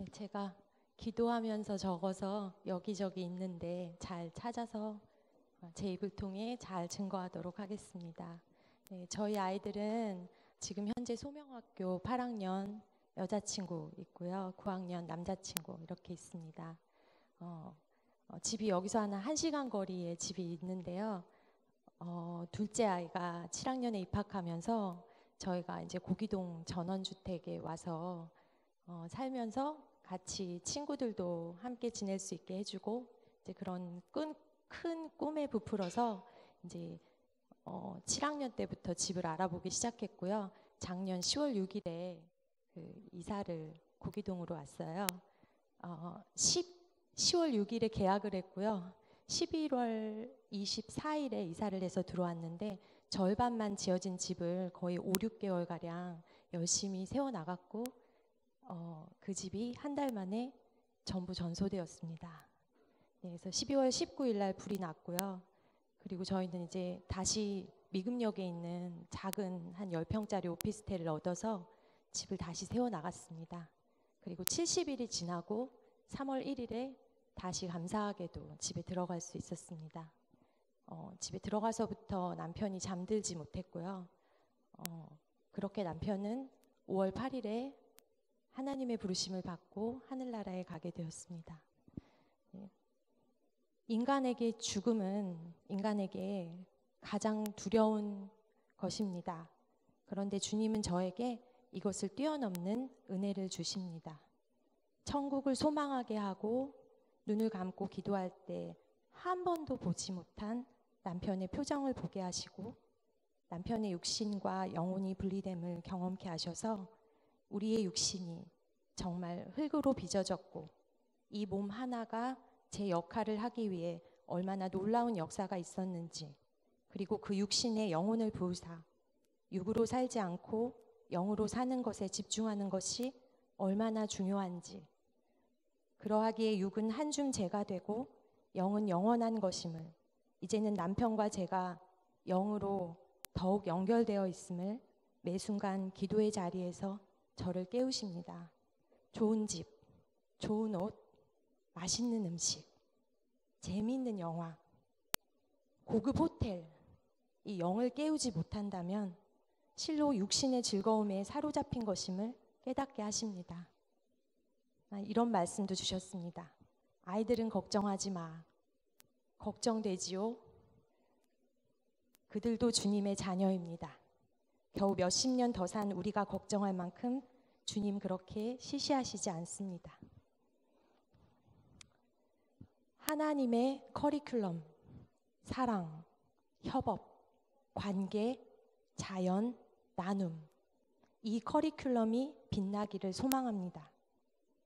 네, 제가 기도하면서 적어서 여기저기 있는데 잘 찾아서 제 입을 통해 잘 증거하도록 하겠습니다. 네, 저희 아이들은 지금 현재 소명학교 8학년 여자친구 있고요. 9학년 남자친구 이렇게 있습니다. 집이 여기서 한 1시간 거리에 집이 있는데요. 둘째 아이가 7학년에 입학하면서 저희가 이제 고기동 전원주택에 와서 살면서 같이 친구들도 함께 지낼 수 있게 해주고 이제 그런 큰 꿈에 부풀어서 이제 7학년 때부터 집을 알아보기 시작했고요. 작년 10월 6일에 그 이사를 고기동으로 왔어요. 10월 6일에 계약을 했고요. 11월 24일에 이사를 해서 들어왔는데 절반만 지어진 집을 거의 5, 6개월 가량 열심히 세워나갔고 그 집이 한 달 만에 전부 전소되었습니다. 네, 그래서 12월 19일 날 불이 났고요. 그리고 저희는 이제 다시 미금역에 있는 작은 한 10평짜리 오피스텔을 얻어서 집을 다시 세워나갔습니다. 그리고 70일이 지나고 3월 1일에 다시 감사하게도 집에 들어갈 수 있었습니다. 집에 들어가서부터 남편이 잠들지 못했고요. 그렇게 남편은 5월 8일에 하나님의 부르심을 받고 하늘나라에 가게 되었습니다. 인간에게 죽음은 인간에게 가장 두려운 것입니다. 그런데 주님은 저에게 이것을 뛰어넘는 은혜를 주십니다. 천국을 소망하게 하고 눈을 감고 기도할 때 한 번도 보지 못한 남편의 표정을 보게 하시고 남편의 육신과 영혼이 분리됨을 경험케 하셔서 우리의 육신이 정말 흙으로 빚어졌고 이 몸 하나가 제 역할을 하기 위해 얼마나 놀라운 역사가 있었는지, 그리고 그 육신에 영혼을 부으사 육으로 살지 않고 영으로 사는 것에 집중하는 것이 얼마나 중요한지, 그러하기에 육은 한 줌 재가 되고 영은 영원한 것임을, 이제는 남편과 제가 영으로 더욱 연결되어 있음을 매 순간 기도의 자리에서 저를 깨우십니다. 좋은 집, 좋은 옷, 맛있는 음식, 재미있는 영화, 고급 호텔, 이 영을 깨우지 못한다면 실로 육신의 즐거움에 사로잡힌 것임을 깨닫게 하십니다. 이런 말씀도 주셨습니다. 아이들은 걱정하지 마. 걱정되지요? 그들도 주님의 자녀입니다. 겨우 몇십 년 더 산 우리가 걱정할 만큼 주님 그렇게 시시하시지 않습니다. 하나님의 커리큘럼, 사랑, 협업, 관계, 자연, 나눔, 이 커리큘럼이 빛나기를 소망합니다.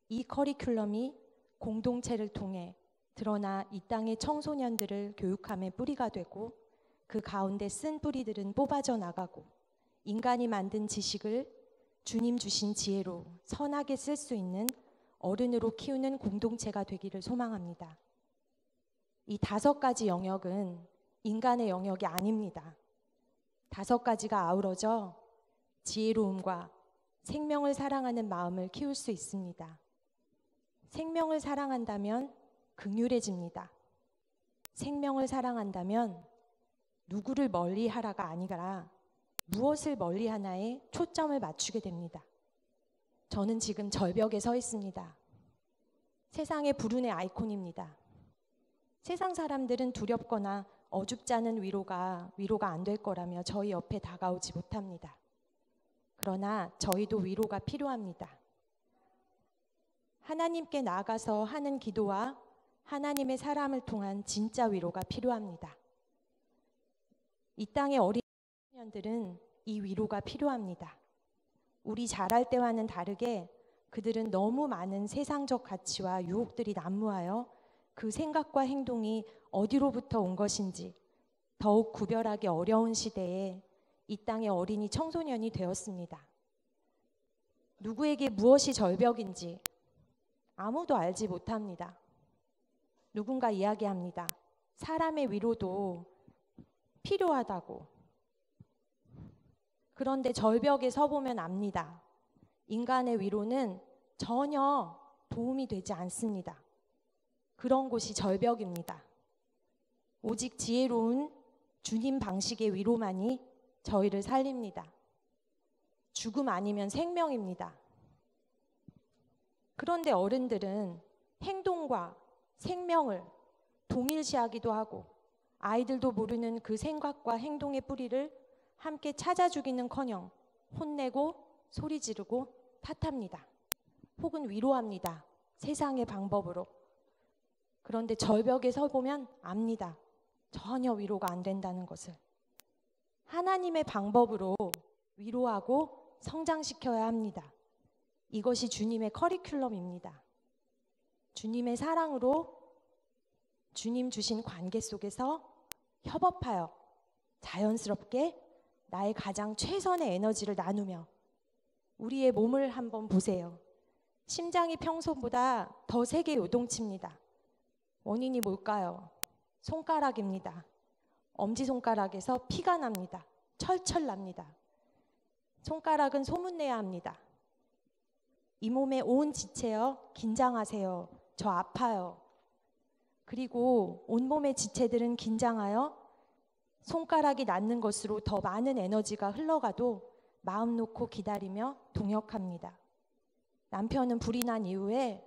이 커리큘럼이 공동체를 통해 드러나 이 땅의 청소년들을 교육함의 뿌리가 되고 그 가운데 쓴 뿌리들은 뽑아져 나가고 인간이 만든 지식을 주님 주신 지혜로 선하게 쓸 수 있는 어른으로 키우는 공동체가 되기를 소망합니다. 이 5가지 영역은 인간의 영역이 아닙니다. 5가지가 아우러져 지혜로움과 생명을 사랑하는 마음을 키울 수 있습니다. 생명을 사랑한다면 긍휼해집니다. 생명을 사랑한다면 누구를 멀리하라가 아니라 무엇을 멀리하나에 초점을 맞추게 됩니다. 저는 지금 절벽에 서 있습니다. 세상의 불운의 아이콘입니다. 세상 사람들은 두렵거나 어줍지 않은 위로가 안 될 거라며 저희 옆에 다가오지 못합니다. 그러나 저희도 위로가 필요합니다. 하나님께 나아가서 하는 기도와 하나님의 사람을 통한 진짜 위로가 필요합니다. 이 땅의 어린 청년들은 이 위로가 필요합니다. 우리 자랄 때와는 다르게 그들은 너무 많은 세상적 가치와 유혹들이 난무하여 그 생각과 행동이 어디로부터 온 것인지 더욱 구별하기 어려운 시대에 이 땅의 어린이 청소년이 되었습니다. 누구에게 무엇이 절벽인지 아무도 알지 못합니다. 누군가 이야기합니다. 사람의 위로도 필요하다고. 그런데 절벽에 서보면 압니다. 인간의 위로는 전혀 도움이 되지 않습니다. 그런 곳이 절벽입니다. 오직 지혜로운 주님 방식의 위로만이 저희를 살립니다. 죽음 아니면 생명입니다. 그런데 어른들은 행동과 생명을 동일시하기도 하고 아이들도 모르는 그 생각과 행동의 뿌리를 함께 찾아 주기는커녕 혼내고 소리 지르고 탓합니다. 혹은 위로합니다. 세상의 방법으로. 그런데 절벽에 서 보면 압니다. 전혀 위로가 안 된다는 것을. 하나님의 방법으로 위로하고 성장시켜야 합니다. 이것이 주님의 커리큘럼입니다. 주님의 사랑으로 주님 주신 관계 속에서 협업하여 자연스럽게 나의 가장 최선의 에너지를 나누며 우리의 몸을 한번 보세요. 심장이 평소보다 더 세게 요동칩니다. 원인이 뭘까요? 손가락입니다. 엄지손가락에서 피가 납니다. 철철 납니다. 손가락은 소문내야 합니다. 이 몸의 온 지체여 긴장하세요. 저 아파요. 그리고 온몸의 지체들은 긴장하여 손가락이 낫는 것으로 더 많은 에너지가 흘러가도 마음 놓고 기다리며 동역합니다. 남편은 불이 난 이후에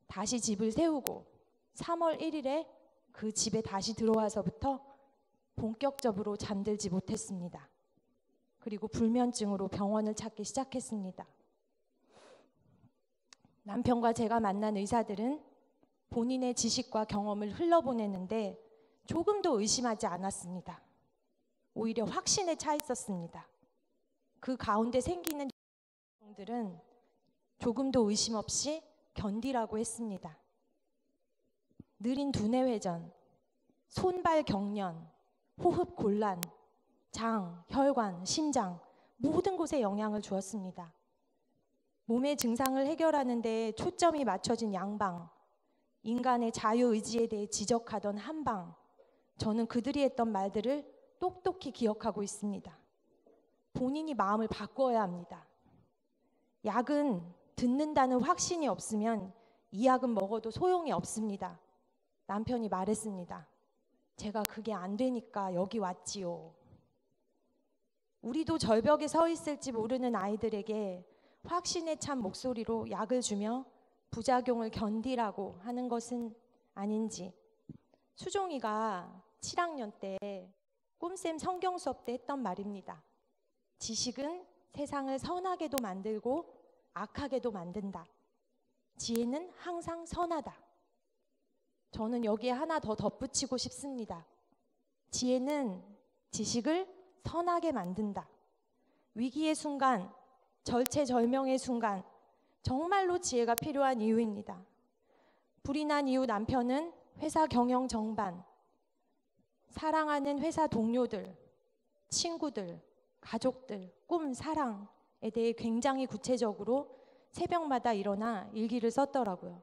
다시 집을 세우고 3월 1일에 그 집에 다시 들어와서부터 본격적으로 잠들지 못했습니다. 그리고 불면증으로 병원을 찾기 시작했습니다. 남편과 제가 만난 의사들은 본인의 지식과 경험을 흘러보내는데 조금도 의심하지 않았습니다. 오히려 확신에 차 있었습니다. 그 가운데 생기는 병들은 조금도 의심 없이 견디라고 했습니다. 느린 두뇌 회전, 손발 경련, 호흡 곤란, 장, 혈관, 심장 모든 곳에 영향을 주었습니다. 몸의 증상을 해결하는 데 초점이 맞춰진 양방, 인간의 자유의지에 대해 지적하던 한방, 저는 그들이 했던 말들을 똑똑히 기억하고 있습니다. 본인이 마음을 바꿔야 합니다. 약은 듣는다는 확신이 없으면 이 약은 먹어도 소용이 없습니다. 남편이 말했습니다. 제가 그게 안 되니까 여기 왔지요. 우리도 절벽에 서 있을지 모르는 아이들에게 확신에 찬 목소리로 약을 주며 부작용을 견디라고 하는 것은 아닌지. 수종이가 7학년 때 꿈쌤 성경 수업 때 했던 말입니다. 지식은 세상을 선하게도 만들고 악하게도 만든다. 지혜는 항상 선하다. 저는 여기에 하나 더 덧붙이고 싶습니다. 지혜는 지식을 선하게 만든다. 위기의 순간, 절체절명의 순간, 정말로 지혜가 필요한 이유입니다. 불이 난 이후 남편은 회사 경영 정반, 사랑하는 회사 동료들, 친구들, 가족들, 꿈, 사랑에 대해 굉장히 구체적으로 새벽마다 일어나 일기를 썼더라고요.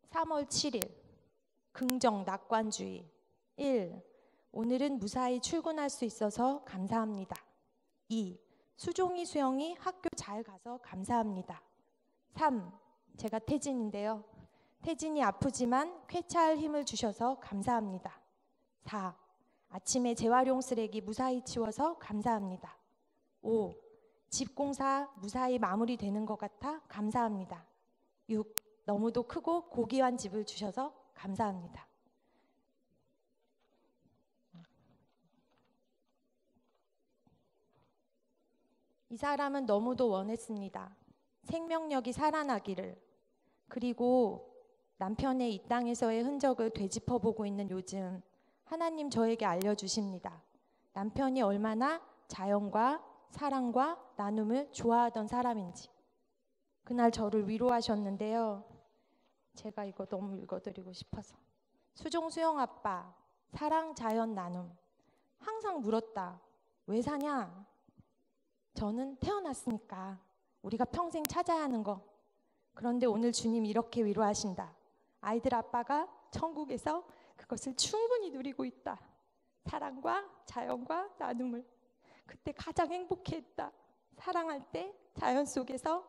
(3월 7일) 긍정 낙관주의. 1. 오늘은 무사히 출근할 수 있어서 감사합니다. 2. 수종이 수영이 학교 잘 가서 감사합니다. 3. 제가 태진인데요. 태진이 아프지만 쾌차할 힘을 주셔서 감사합니다. 4. 아침에 재활용 쓰레기 무사히 치워서 감사합니다. 5. 집 공사 무사히 마무리되는 것 같아 감사합니다. 6. 너무도 크고 고귀한 집을 주셔서 감사합니다. 이 사람은 너무도 원했습니다. 생명력이 살아나기를. 그리고 남편의 이 땅에서의 흔적을 되짚어보고 있는 요즘 하나님 저에게 알려주십니다. 남편이 얼마나 자연과 사랑과 나눔을 좋아하던 사람인지. 그날 저를 위로하셨는데요. 제가 이거 너무 읽어드리고 싶어서. 수종 수영 아빠, 사랑 자연 나눔. 항상 물었다. 왜 사냐? 저는 태어났으니까 우리가 평생 찾아야 하는 거. 그런데 오늘 주님 이렇게 위로하신다. 아이들 아빠가 천국에서 그것을 충분히 누리고 있다. 사랑과 자연과 나눔을 그때 가장 행복했다. 사랑할 때 자연 속에서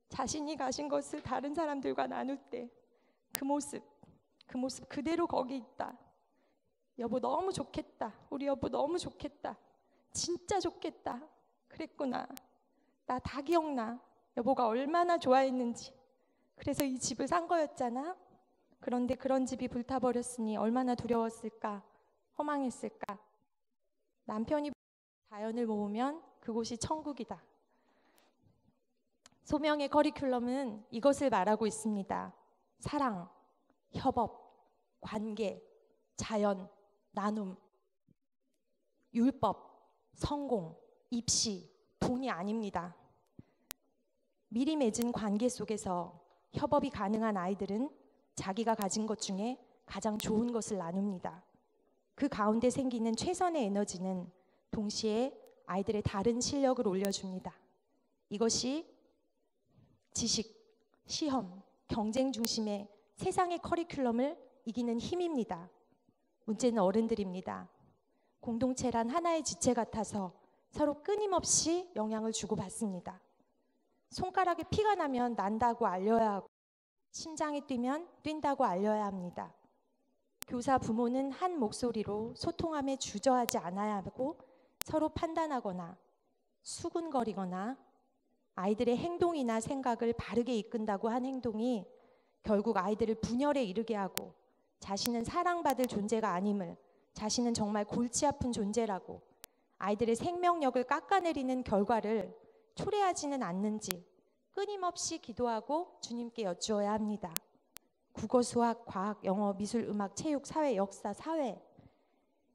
자신이 가진 것을 다른 사람들과 나눌 때 그 모습 그대로 거기 있다. 여보 너무 좋겠다. 우리 여보 너무 좋겠다. 진짜 좋겠다. 그랬구나. 나 다 기억나. 여보가 얼마나 좋아했는지. 그래서 이 집을 산 거였잖아. 그런데 그런 집이 불타버렸으니 얼마나 두려웠을까. 허망했을까. 남편이 자연을 모으면 그곳이 천국이다. 소명의 커리큘럼은 이것을 말하고 있습니다. 사랑, 협업, 관계, 자연, 나눔, 율법, 성공, 입시, 돈이 아닙니다. 미리 맺은 관계 속에서 협업이 가능한 아이들은 자기가 가진 것 중에 가장 좋은 것을 나눕니다. 그 가운데 생기는 최선의 에너지는 동시에 아이들의 다른 실력을 올려줍니다. 이것이 지식, 시험, 경쟁 중심의 세상의 커리큘럼을 이기는 힘입니다. 문제는 어른들입니다. 공동체란 하나의 지체 같아서 서로 끊임없이 영향을 주고받습니다. 손가락에 피가 나면 난다고 알려야 하고 심장이 뛰면 뛴다고 알려야 합니다. 교사, 부모는 한 목소리로 소통함에 주저하지 않아야 하고 서로 판단하거나 수군거리거나 아이들의 행동이나 생각을 바르게 이끈다고 한 행동이 결국 아이들을 분열에 이르게 하고 자신은 사랑받을 존재가 아님을, 자신은 정말 골치 아픈 존재라고 아이들의 생명력을 깎아내리는 결과를 초래하지는 않는지 끊임없이 기도하고 주님께 여쭈어야 합니다. 국어, 수학, 과학, 영어, 미술, 음악, 체육, 사회, 역사, 사회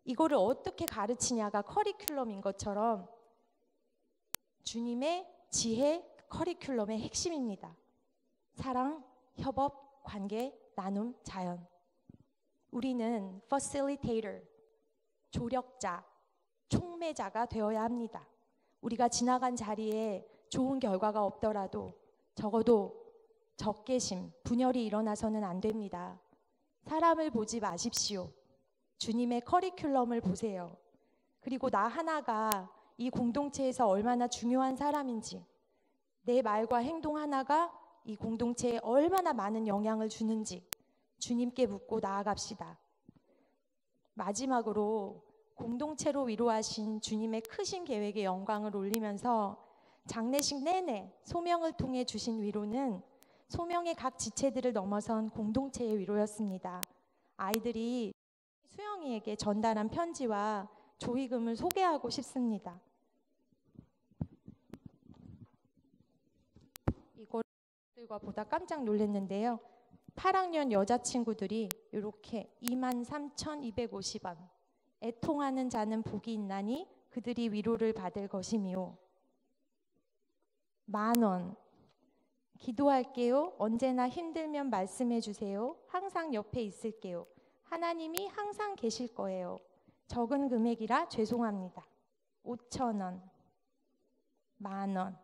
이거를 어떻게 가르치냐가 커리큘럼인 것처럼 주님의 지혜 커리큘럼의 핵심입니다. 사랑, 협업, 관계, 나눔, 자연. 우리는 facilitator, 조력자, 촉매자가 되어야 합니다. 우리가 지나간 자리에 좋은 결과가 없더라도 적어도 적개심, 분열이 일어나서는 안 됩니다. 사람을 보지 마십시오. 주님의 커리큘럼을 보세요. 그리고 나 하나가 이 공동체에서 얼마나 중요한 사람인지, 내 말과 행동 하나가 이 공동체에 얼마나 많은 영향을 주는지 주님께 묻고 나아갑시다. 마지막으로 공동체로 위로하신 주님의 크신 계획에 영광을 올리면서 장례식 내내 소명을 통해 주신 위로는 소명의 각 지체들을 넘어선 공동체의 위로였습니다. 아이들이 수영이에게 전달한 편지와 조의금을 소개하고 싶습니다. 이거들과 보다 깜짝 놀랐는데요. 8학년 여자친구들이 이렇게 23,250원 애통하는 자는 복이 있나니 그들이 위로를 받을 것이미요. 10,000원 기도할게요. 언제나 힘들면 말씀해 주세요. 항상 옆에 있을게요. 하나님이 항상 계실 거예요. 적은 금액이라 죄송합니다. 5,000원 10,000원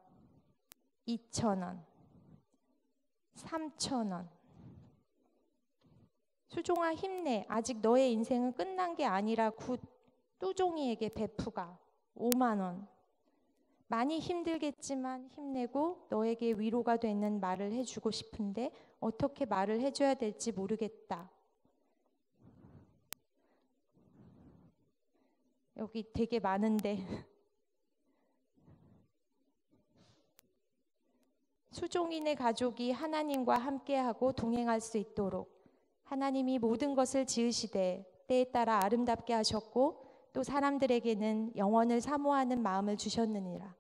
2,000원 3,000원 수종아 힘내. 아직 너의 인생은 끝난 게 아니라 굿. 뚜종이에게 베푸가 50,000원 많이 힘들겠지만 힘내고 너에게 위로가 되는 말을 해주고 싶은데 어떻게 말을 해줘야 될지 모르겠다. 여기 되게 많은데 수종인의 가족이 하나님과 함께하고 동행할 수 있도록 하나님이 모든 것을 지으시되 때에 따라 아름답게 하셨고 또 사람들에게는 영원을 사모하는 마음을 주셨느니라.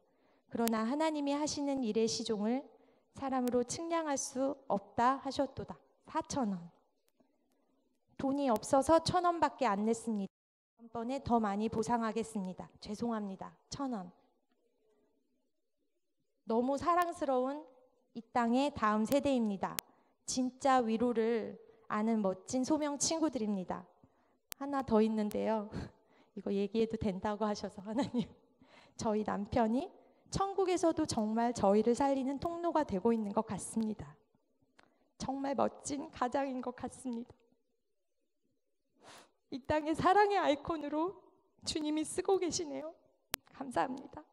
그러나 하나님이 하시는 일의 시종을 사람으로 측량할 수 없다 하셨도다. 4,000원 돈이 없어서 1,000원밖에 안 냈습니다. 다음번에 더 많이 보상하겠습니다. 죄송합니다. 1,000원 너무 사랑스러운 이 땅의 다음 세대입니다. 진짜 위로를 아는 멋진 소명 친구들입니다. 하나 더 있는데요. 이거 얘기해도 된다고 하셔서 하나님 저희 남편이 천국에서도 정말 저희를 살리는 통로가 되고 있는 것 같습니다. 정말 멋진 가장인 것 같습니다. 이 땅의 사랑의 아이콘으로 주님이 쓰고 계시네요. 감사합니다.